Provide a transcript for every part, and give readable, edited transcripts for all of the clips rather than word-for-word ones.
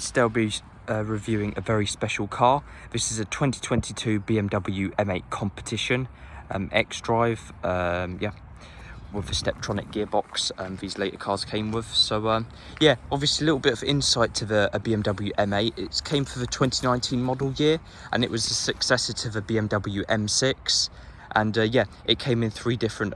guys, today I'll be reviewing a very special car. This is a 2022 BMW M8 competition, xDrive, with a Steptronic gearbox. These later cars came with. So yeah, obviously a little bit of insight to a BMW M8. It came for the 2019 model year, and it was the successor to the BMW M6. And yeah, it came in three different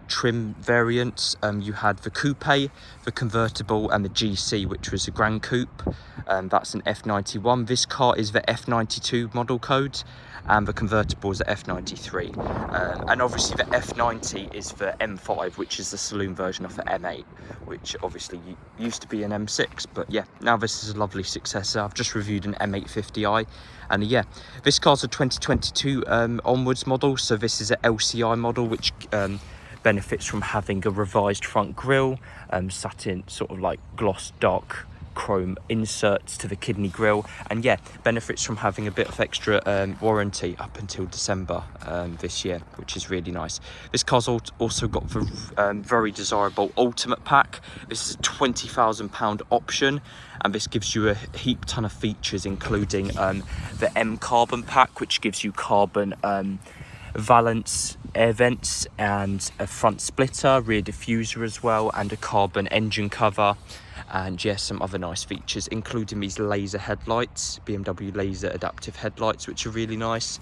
trim variants. You had the Coupé, the convertible, and the GC, which was a Grand Coupe. That's an F91. This car is the F92 model code, and the convertible is the F93. And obviously the F90 is the M5, which is the saloon version of the M8, which obviously used to be an M6. But yeah, now this is a lovely successor. I've just reviewed an M850i, and yeah, this car's a 2022 onwards model. So this is an LCI model, which benefits from having a revised front grille, satin sort of like gloss dark chrome inserts to the kidney grille, and yeah, benefits from having a bit of extra warranty up until December this year, which is really nice. This car's also got the very desirable Ultimate Pack. This is a £20,000 option, and this gives you a heap ton of features, including the M Carbon Pack, which gives you carbon valance air vents and a front splitter, rear diffuser as well, and a carbon engine cover, and yeah, some other nice features, including these laser headlights, BMW Laser adaptive headlights, which are really nice.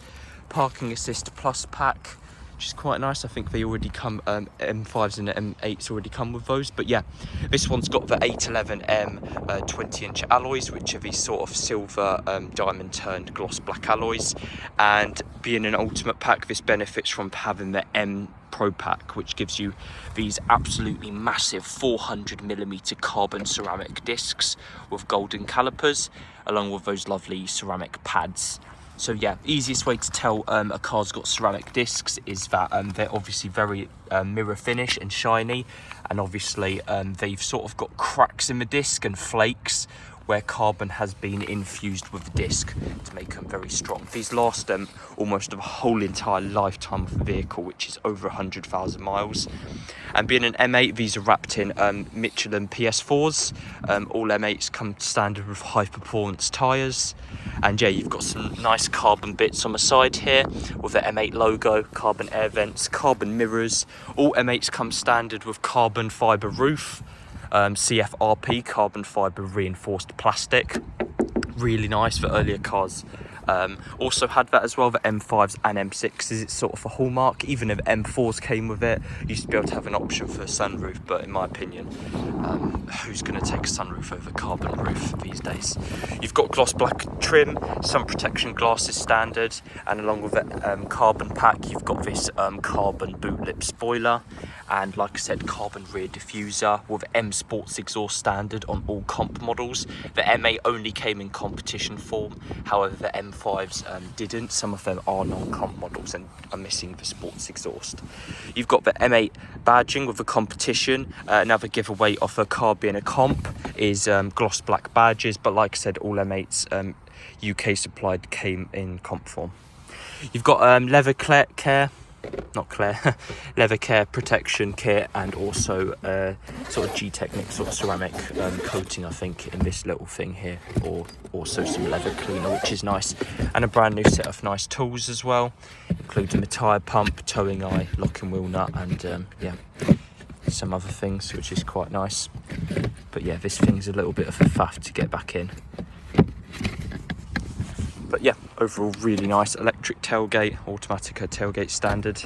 Parking assist plus pack, which is quite nice. I think they already come, M5s and M8s already come with those. But yeah, this one's got the 811M 20-inch alloys, which are these sort of silver diamond turned gloss black alloys. And being an Ultimate Pack, this benefits from having the M Pro Pack, which gives you these absolutely massive 400mm carbon ceramic discs with golden calipers, along with those lovely ceramic pads. So yeah, easiest way to tell a car's got ceramic discs is that they're obviously very mirror finish and shiny, and obviously they've sort of got cracks in the disc and flakes where carbon has been infused with the disc to make them very strong. These last almost a whole entire lifetime of the vehicle, which is over 100,000 miles. And being an M8, these are wrapped in Michelin PS4s. All M8s come standard with high performance tyres. And yeah, you've got some nice carbon bits on the side here with the M8 logo, carbon air vents, carbon mirrors. All M8s come standard with carbon fibre roof, CFRP, carbon fibre reinforced plastic. Really nice for earlier cars. Also had that as well, the M5s and M6s. It's sort of a hallmark. Even if M4s came with it, you used to be able to have an option for a sunroof, but in my opinion, who's going to take a sunroof over carbon roof these days? You've got gloss black trim, sun protection glasses standard, and along with the carbon pack, you've got this carbon boot lip spoiler, and like I said, carbon rear diffuser with M Sports exhaust standard on all comp models. The M8 only came in competition form, however the M5s didn't. Some of them are non-comp models and are missing the sports exhaust. You've got the M8 badging with the competition. Another giveaway of a car being a comp is gloss black badges, but like I said, all M8s UK supplied came in comp form. You've got leather care protection kit, and also sort of G-Technic sort of ceramic coating, I think, in this little thing here, or also some leather cleaner, which is nice, and a brand new set of nice tools as well, including the tyre pump, towing eye, locking wheel nut, and yeah, some other things, which is quite nice. But yeah, this thing's a little bit of a faff to get back in. But yeah, overall really nice. Electric tailgate, automatic tailgate standard,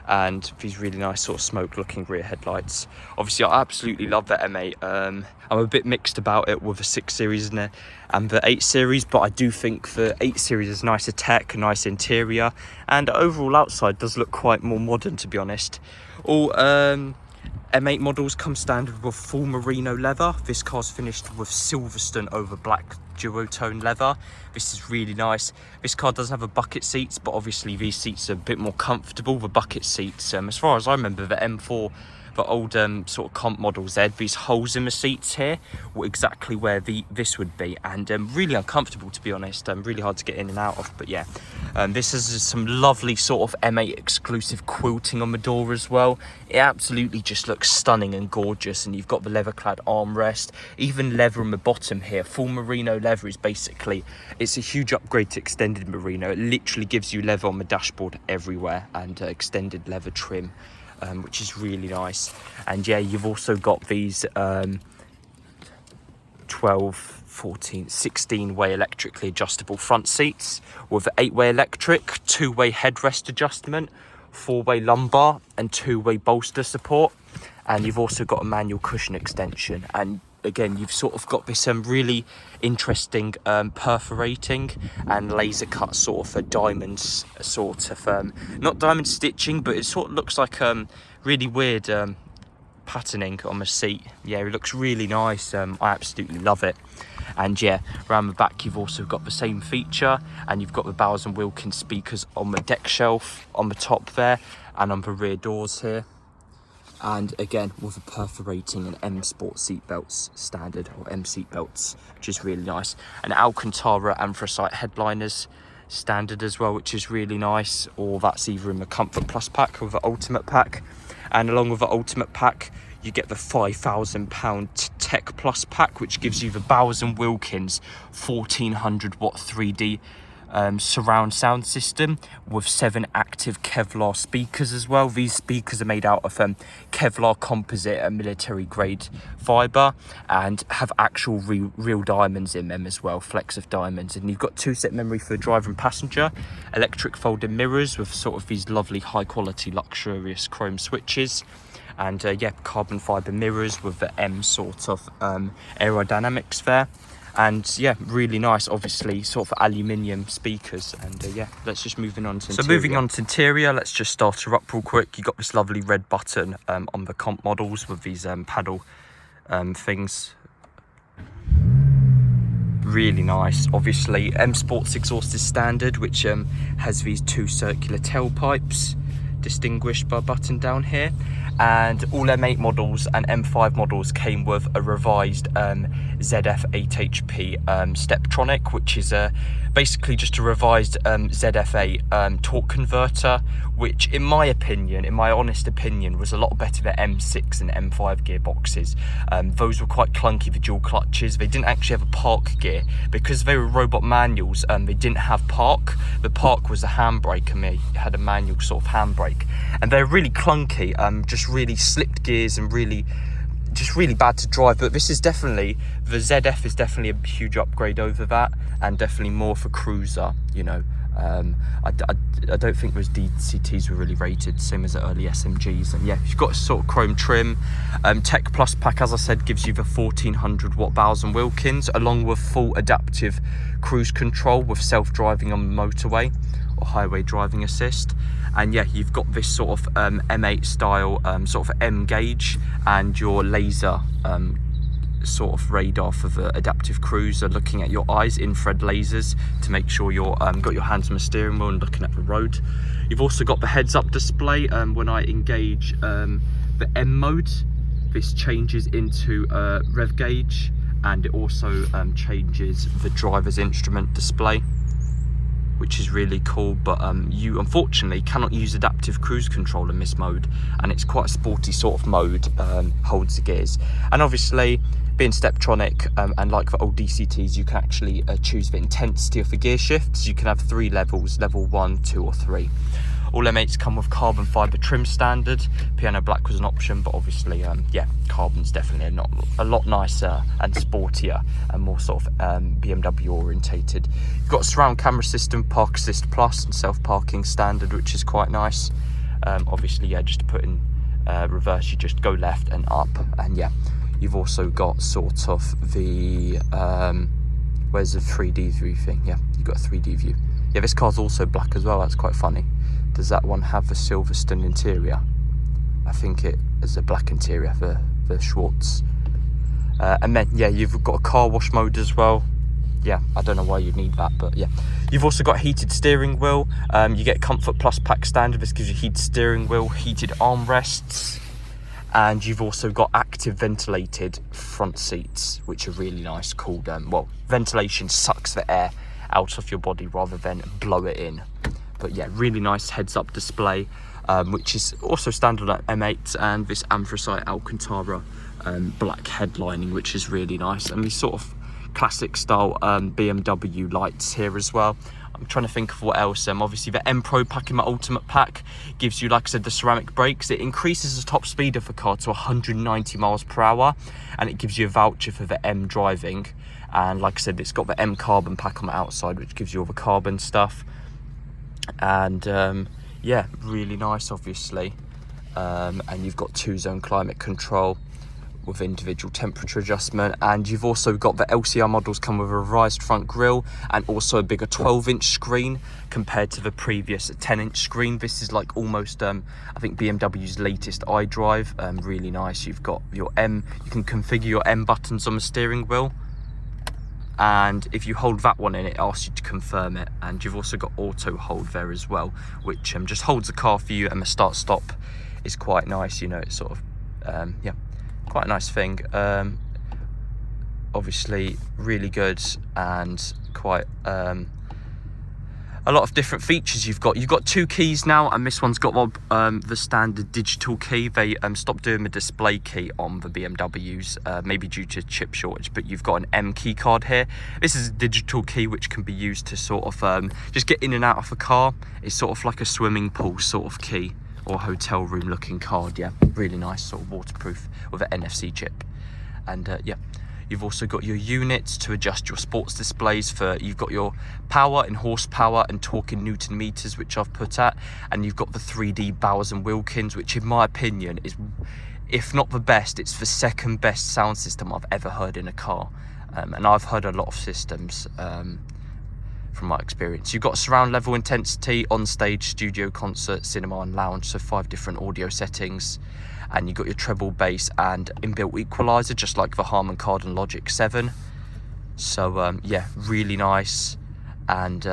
and these really nice sort of smoke looking rear headlights. Obviously I absolutely love the M8. I'm a bit mixed about it with the 6 Series and the 8 Series, but I do think the 8 Series is nicer tech, nice interior, and overall outside does look quite more modern, to be honest. All M8 models come standard with full merino leather. This car's finished with Silverstone over black duotone leather. This is really nice. This car doesn't have a bucket seats, but obviously these seats are a bit more comfortable. The bucket seats, as far as I remember, the M4 the old sort of comp models, there, these holes in the seats here were exactly where this would be, and really uncomfortable, to be honest. Really hard to get in and out of. But yeah, this is some lovely sort of M8 exclusive quilting on the door as well. It absolutely just looks stunning and gorgeous, and you've got the leather clad armrest, even leather on the bottom here. Full merino leather is basically, it's a huge upgrade to extended merino. It literally gives you leather on the dashboard everywhere, and extended leather trim, which is really nice. And yeah, you've also got these 12, 14, 16-way electrically adjustable front seats with 8-way electric, 2-way headrest adjustment, 4-way lumbar and 2-way bolster support. And you've also got a manual cushion extension. And again, you've sort of got this really interesting perforating and laser cut sort of a diamonds sort of not diamond stitching, but it sort of looks like really weird patterning on the seat. Yeah, it looks really nice. I absolutely love it. And yeah, around the back you've also got the same feature, and you've got the Bowers Wilkins speakers on the deck shelf on the top there, and on the rear doors here. And again, with a perforating and M Sport seatbelts standard, or M seatbelts, which is really nice. And Alcantara anthracite headliners standard as well, which is really nice. Or that's either in the Comfort Plus pack or the Ultimate pack. And along with the Ultimate pack, you get the £5,000 Tech Plus pack, which gives you the Bowers Wilkins 1400 watt 3D surround sound system with 7 active Kevlar speakers as well. These speakers are made out of Kevlar composite and military grade fibre, and have actual real diamonds in them as well, flecks of diamonds. And you've got 2-set memory for driver and passenger, electric folding mirrors with sort of these lovely high quality luxurious chrome switches, and yeah, carbon fibre mirrors with the M sort of aerodynamics there. And yeah, really nice, obviously, sort of aluminium speakers. And yeah, let's just move on to interior. So moving on to interior, let's just start her up real quick. You got this lovely red button on the comp models with these paddle things. Really nice. Obviously, M Sports exhaust is standard, which has these 2 circular tailpipes distinguished by a button down here. And all M8 models and M5 models came with a revised ZF 8HP Steptronic, which is basically just a revised ZF8 torque converter, which in my opinion, in my honest opinion, was a lot better than M6 and M5 gearboxes. Those were quite clunky, the dual clutches. They didn't actually have a park gear. Because they were robot manuals, they didn't have park. The park was a handbrake, and they had a manual sort of handbrake. And they're really clunky, just really slipped gears and really bad to drive. But this is definitely, the ZF is definitely a huge upgrade over that, and definitely more for cruiser, you know. I don't think those DCTs were really rated, same as the early SMGs. And yeah, you've got a sort of chrome trim. Tech Plus pack, as I said, gives you the 1400 watt Bowers Wilkins, along with full adaptive cruise control with self-driving on the motorway or highway driving assist. And yeah, you've got this sort of M8 style sort of M gauge, and your laser sort of radar for the adaptive cruiser, looking at your eyes, infrared lasers to make sure you're got your hands on the steering wheel and looking at the road. You've also got the heads-up display. When I engage the M mode, this changes into rev gauge, and it also changes the driver's instrument display, which is really cool. But you unfortunately cannot use adaptive cruise control in this mode, and it's quite a sporty sort of mode. Holds the gears, and obviously being Steptronic and like the old DCTs, you can actually choose the intensity of the gear shifts. You can have 3 levels, level 1, 2 or 3. All M8s come with carbon fibre trim standard. Piano black was an option, but obviously yeah, carbon's definitely a lot nicer and sportier and more sort of BMW orientated. You've got a surround camera system, Park Assist Plus and self-parking standard, which is quite nice. Obviously, yeah, just to put in reverse, you just go left and up. And yeah, you've also got sort of the where's the 3D view thing? Yeah, you've got a 3D view. Yeah, this car's also black as well. That's quite funny. Does that one have the Silverstone interior? I think it is a black interior for the Schwartz. And then yeah, you've got a car wash mode as well. Yeah, I don't know why you'd need that, but yeah. You've also got heated steering wheel. You get Comfort Plus pack standard. This gives you heated steering wheel, heated armrests, And you've also got active ventilated front seats, which are really nice, called well, ventilation sucks the air out of your body rather than blow it in. But yeah, really nice heads-up display, which is also standard on M8s, and this anthracite Alcantara black headlining, which is really nice, and these sort of classic style BMW lights here as well. I'm trying to think of what else. Obviously the M Pro pack in my ultimate pack gives you, like I said, the ceramic brakes. It increases the top speed of the car to 190 miles per hour, and it gives you a voucher for the M driving. And like I said, it's got the M carbon pack on the outside, which gives you all the carbon stuff. And yeah, really nice, obviously. And you've got 2-zone climate control with individual temperature adjustment, and you've also got the LCR models come with a revised front grille and also a bigger 12-inch screen compared to the previous 10-inch screen. This is like almost I think BMW's latest iDrive. Really nice. You've got your M, you can configure your M buttons on the steering wheel, and if you hold that one in, it asks you to confirm it. And you've also got auto hold there as well, which just holds the car for you, and the start stop is quite nice. You know, it's sort of yeah, quite a nice thing. Obviously really good, and quite a lot of different features. You've got 2 keys now, and this one's got the standard digital key. They stopped doing the display key on the BMWs, maybe due to chip shortage, but you've got an M key card here. This is a digital key which can be used to sort of just get in and out of the car. It's sort of like a swimming pool sort of key, or hotel room looking card. Yeah, really nice, sort of waterproof with an NFC chip. And yeah, you've also got your units to adjust your sports displays for. You've got your power in horsepower and torque in Newton meters, which I've put at, and you've got the 3D Bowers and Wilkins, which in my opinion is, if not the best, it's the second best sound system I've ever heard in a car. And I've heard a lot of systems from my experience. You've got surround level intensity, on stage, studio, concert, cinema and lounge, so 5 different audio settings. And you've got your treble, bass and inbuilt equalizer, just like the Harman Kardon Logic 7. So yeah, really nice. And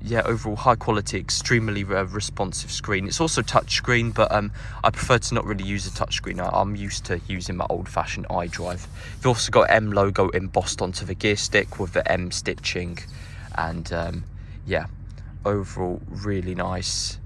yeah, overall high quality, extremely responsive screen. It's also touchscreen, but I prefer to not really use a touchscreen. I'm used to using my old-fashioned iDrive. You've also got M logo embossed onto the gear stick with the M stitching. And yeah, overall really nice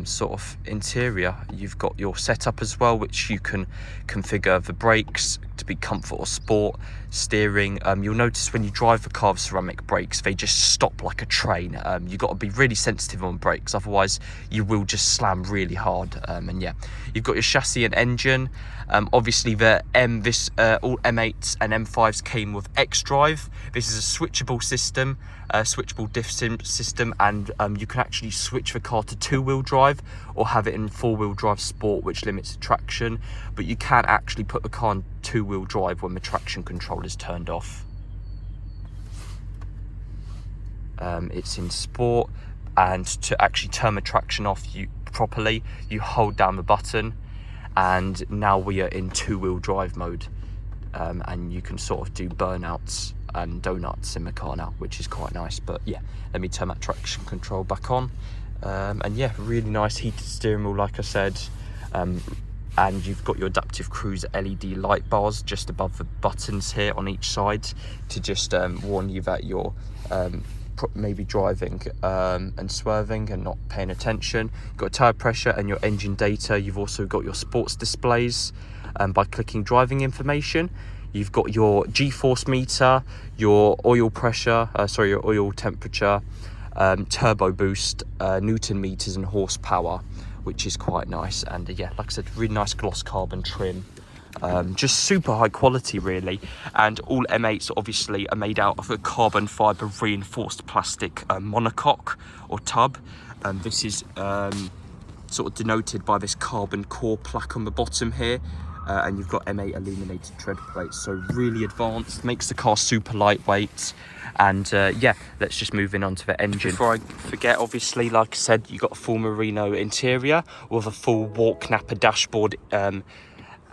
sort of interior. You've got your setup as well, which you can configure the brakes to be comfort or sport. Steering, you'll notice when you drive the car with ceramic brakes, they just stop like a train. You've got to be really sensitive on brakes, otherwise you will just slam really hard. And yeah, you've got your chassis and engine. Obviously the all M8s and M5s came with xDrive. This is a switchable system, switchable diff system, and you can actually switch the car to 2-wheel drive or have it in 4-wheel drive sport, which limits the traction, but you can actually put the car in 2-wheel drive when the traction control is turned off. It's in sport, and to actually turn the traction off properly, you hold down the button, and now we are in 2-wheel drive mode, and you can sort of do burnouts and donuts in the car now, which is quite nice. But yeah, let me turn that traction control back on. And yeah, really nice heated steering wheel, like I said. And you've got your adaptive cruise LED light bars just above the buttons here on each side to just warn you that you're maybe driving and swerving and not paying attention. You've got tire pressure and your engine data. You've also got your sports displays by clicking driving information. You've got your G-force meter, your oil pressure, your oil temperature, turbo boost, Newton meters and horsepower, which is quite nice. And yeah, like I said, really nice gloss carbon trim. Just super high quality really. And all M8s obviously are made out of a carbon fibre reinforced plastic monocoque or tub. This is sort of denoted by this carbon core plaque on the bottom here. And you've got M8 illuminated tread plates, so really advanced, makes the car super lightweight. And yeah, let's just move in onto the engine. Before I forget, obviously, like I said, you've got a full merino interior with a full walk napper dashboard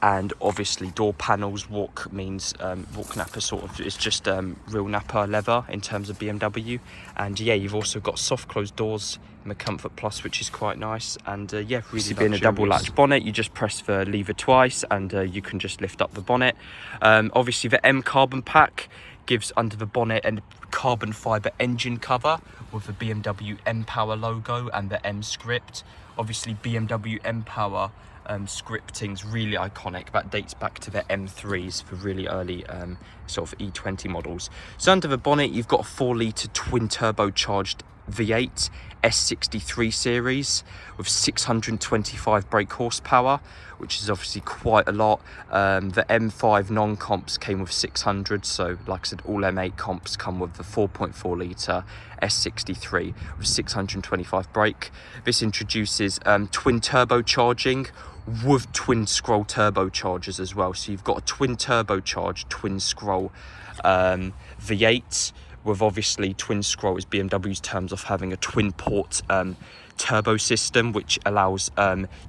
and obviously door panels. Walk means walk napper sort of, it's just real napper leather in terms of BMW. And yeah, you've also got soft closed doors in the Comfort Plus, which is quite nice. And yeah, really being a double latch bonnet, you just press the lever twice and you can just lift up the bonnet. Obviously the M carbon pack gives under the bonnet a carbon fibre engine cover with the BMW M Power logo and the M script. Obviously BMW M Power scripting's really iconic. That dates back to the M3s for really early sort of E20 models. So under the bonnet you've got a 4-litre twin turbocharged V8 S63 series with 625 brake horsepower, which is obviously quite a lot. The M5 non-comps came with 600, so like I said, all M8 comps come with the 4.4 litre S63 with 625 brake. This introduces twin turbocharging with twin scroll turbochargers as well. So you've got a twin turbocharged twin scroll V8 with obviously twin scroll is BMW's terms of having a twin port turbo system, which allows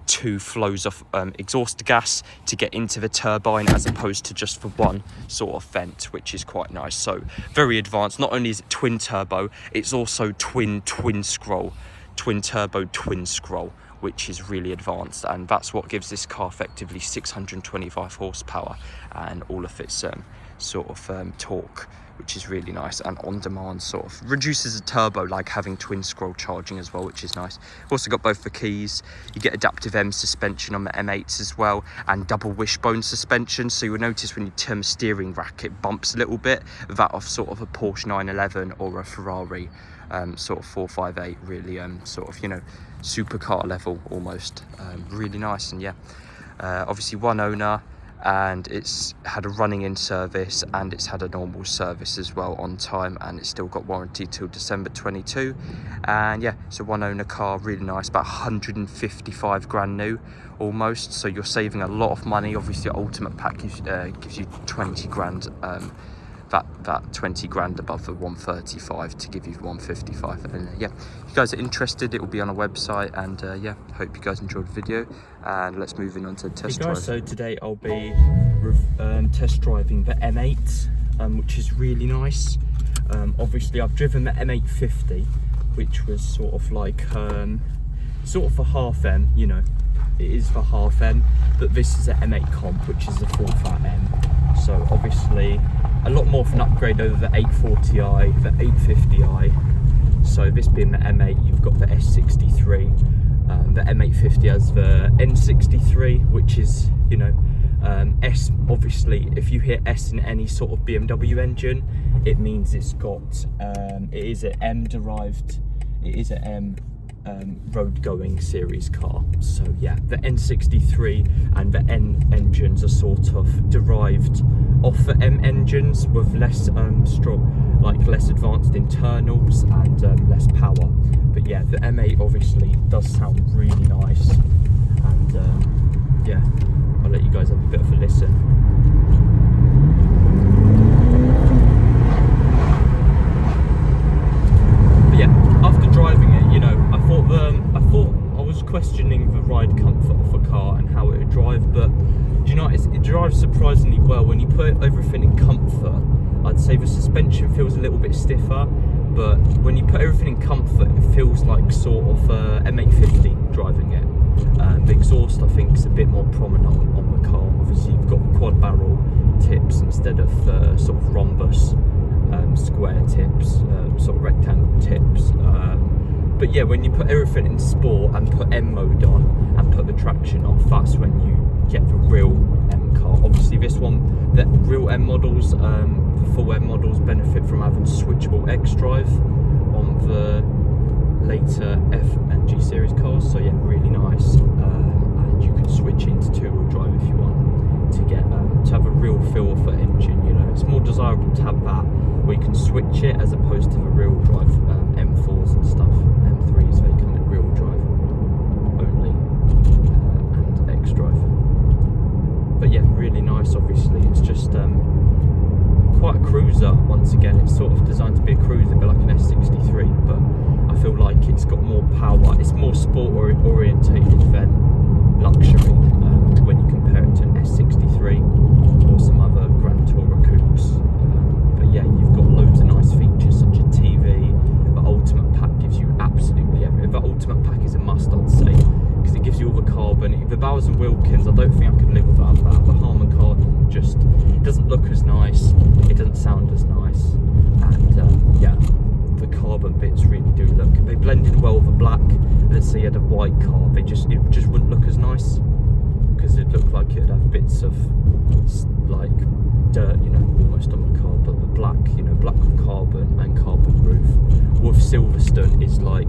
2 flows of exhaust gas to get into the turbine as opposed to just for one sort of vent, which is quite nice. So very advanced. Not only is it twin turbo, it's also twin scroll, twin turbo twin scroll, which is really advanced, and that's what gives this car effectively 625 horsepower and all of its sort of torque, which is really nice, and on demand sort of reduces the turbo, like having twin scroll charging as well, which is nice. Also got both the keys. You get adaptive M suspension on the M8s as well, and double wishbone suspension, so you'll notice when you turn the steering rack it bumps a little bit, that of sort of a Porsche 911 or a Ferrari sort of 458, really sort of, you know, supercar level almost. Really nice. And yeah, obviously one owner, and it's had a running in service and it's had a normal service as well on time, and it's still got warranty till December 22. And yeah, it's a one owner car, really nice, about 155 grand new almost, so you're saving a lot of money. Obviously ultimate pack gives you 20 grand, that 20 grand above the 135 to give you 155. And yeah, if you guys are interested, it will be on a website. And yeah, hope you guys enjoyed the video, and let's move in on to test drive. So today I'll be test driving the M8, which is really nice. Obviously I've driven the M850, which was sort of like sort of a half M, you know, it is for half M, but this is an M8 comp, which is a full fat M. So obviously a lot more of an upgrade over the 840i, the 850i. So this being the M8, you've got the S63. The M850 has the N63, which is, you know, S. Obviously, if you hear S in any sort of BMW engine, it means it's got, it is an M derived, it is an M road going series car. So yeah, the N63 and the N engines are sort of derived off the M engines with less less advanced internals and less power. But yeah, the M8 obviously does sound really nice, and yeah, I'll let you guys have a bit of a listen. But yeah, after driving it, you know, I thought I was questioning the ride comfort of a car and how it would drive, but you know, it drives surprisingly well. When you put everything in comfort, I'd say the suspension feels a little bit stiffer, but when you put everything in comfort, it feels like sort of M850 driving it. The exhaust, I think, is a bit more prominent on the car. Obviously, you've got quad barrel tips instead of sort of rhombus square tips, sort of rectangle tips. But yeah, when you put everything in sport and put M mode on and put the traction off, that's when you get the real M car. Obviously this one, the real M models, the full M models benefit from having switchable xDrive on the later F and G series cars. So yeah, really nice. And you can switch into 2-wheel drive if you want to get to have a real feel for engine. You know, it's more desirable to have that where you can switch it as opposed to the real drive M4s and stuff. M3s, they come in real drive only, and xDrive. But yeah, really nice. Obviously it's just quite a cruiser. Once again, it's sort of designed to be a cruiser, but like an S63, but I feel like it's got more power. It's more sport orientated than luxury when you compare it to an S63. the Bowers and Wilkins, I don't think I could live without that. The Harman Kardon just, it doesn't look as nice, it doesn't sound as nice, and yeah, the carbon bits really do look, they blend in well with the black. Let's say you had a white car, it just wouldn't look as nice, because it looked like it'd have bits of like dirt, you know, almost on the car. But the black, you know, black with carbon and carbon roof with Silverstone is like,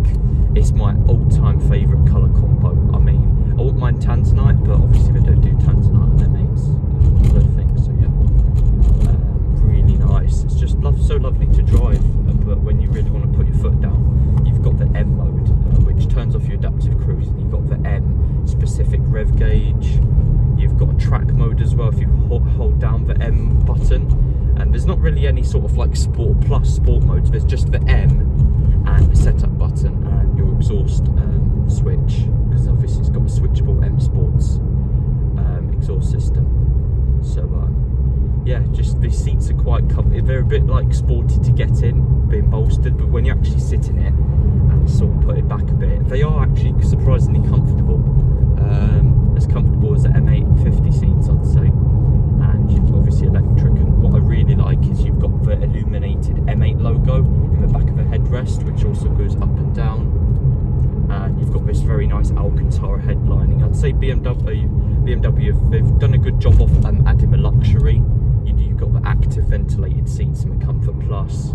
it's my all-time favourite colour combo. I mean, I wouldn't mind tanzanite, but obviously they don't do tanzanite on their mains, I don't think so. Yeah, really nice. It's just so lovely to drive. But when you really want to put your foot down, you've got the M mode, which turns off your adaptive cruise, and you've got the M specific rev gauge. You've got a track mode as well if you hold down the M button, and there's not really any sort of like sport plus sport modes. There's just the M and the setup button and your exhaust switch, because obviously it's got a switchable M Sports exhaust system. So yeah, just the seats are quite comfy. They're a bit like sporty to get in, being bolstered, but when you actually sit in it and sort of put it back a bit, they are actually surprisingly comfortable. As comfortable as the M850 seats, I'd say. And you've obviously electric, and what I really like is you've got the illuminated M8 logo in the back of the headrest, which also goes up and down. And you've got this very nice Alcantara headlining. I'd say BMW, they've done a good job of adding a luxury. You've got the active ventilated seats in the Comfort Plus,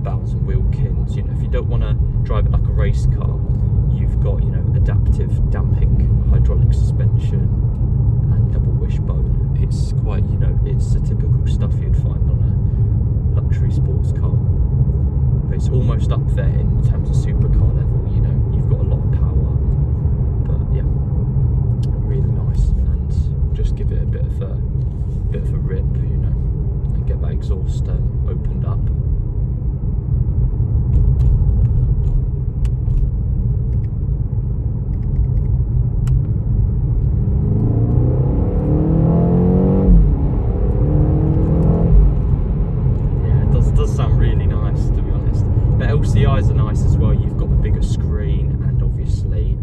Bowers and Wilkins. You know, if you don't want to drive it like a race car, you've got, you know, adaptive damping hydraulic suspension and double wishbone. It's quite, you know, it's the typical stuff you'd find on a luxury sports car, but it's almost up there in terms of supercar level. You know, you've got a lot of power, but yeah, really nice. And just give it a bit of a rip, you know, and get that exhaust opened up. Sound really nice, to be honest. The LCIs are nice as well. You've got the bigger screen, and obviously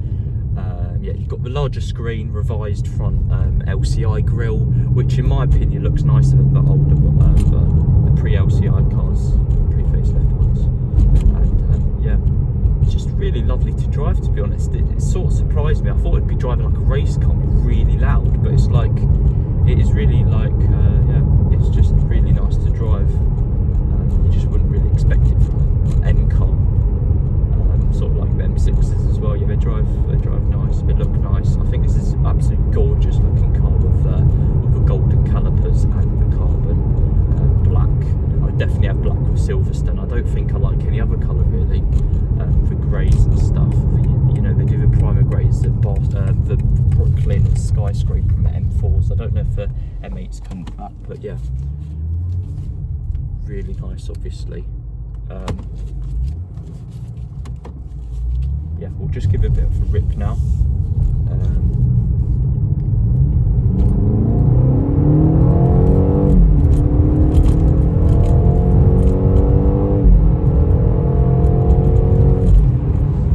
yeah, you've got the larger screen, revised front LCI grille, which in my opinion looks nicer than the older the pre-LCI cars, pre-facelift ones. And yeah, it's just really lovely to drive, to be honest. It sort of surprised me. I thought it'd be driving like a race car, really loud, but it's like, it is really like yeah, it's just really nice to drive. You just wouldn't really expect it from an N car. Sort of like the M6s as well. Yeah, they drive nice. They look nice. I think this is an absolutely gorgeous looking car with the golden calipers and the carbon black. I definitely have black with Silverstone. I don't think I like any other colour really. The greys and stuff. You know, they do the primer greys, the Brooklyn skyscraper and the M4s. I don't know if the M8s come with that, but yeah, really nice, obviously. Yeah, we'll just give it a bit of a rip now.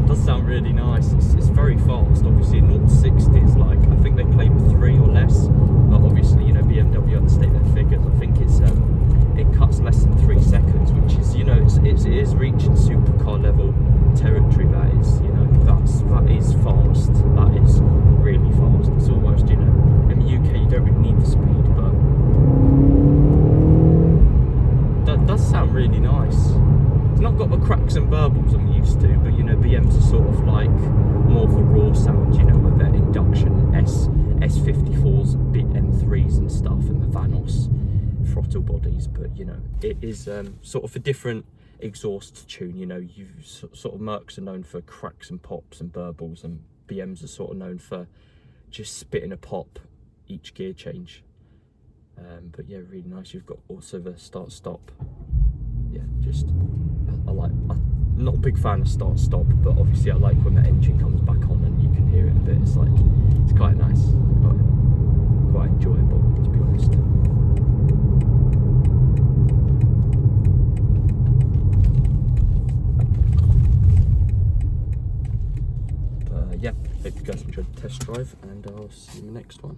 It does sound really nice. It's very fast. Obviously, 0 to 60 is like, I think they claim 3 or less, but obviously, you know, BMW understate their figures. I think it's it cuts less than 3 seconds, which is, you know, it is reaching supercar level territory. That is, you know, that is fast. That is really fast. It's almost, you know, in the UK you don't really need the speed, but that does sound really nice. It's not got the cracks and burbles I'm used to, but you know, BMs are sort of like more of a raw sound, you know, with their induction S54s, big M3s and stuff, and the Vanos throttle bodies. But you know, it is sort of a different exhaust tune. You know, you sort of Mercs are known for cracks and pops and burbles, and BMs are sort of known for just spitting a pop each gear change. But yeah, really nice. You've got also the start stop. Yeah, just I'm not a big fan of start stop, but obviously I like when the engine comes back on and you can hear it a bit. It's like, it's quite nice, quite enjoyable, to be honest. Yeah, hope you guys enjoyed the test drive. drive, and I'll see you in the next one.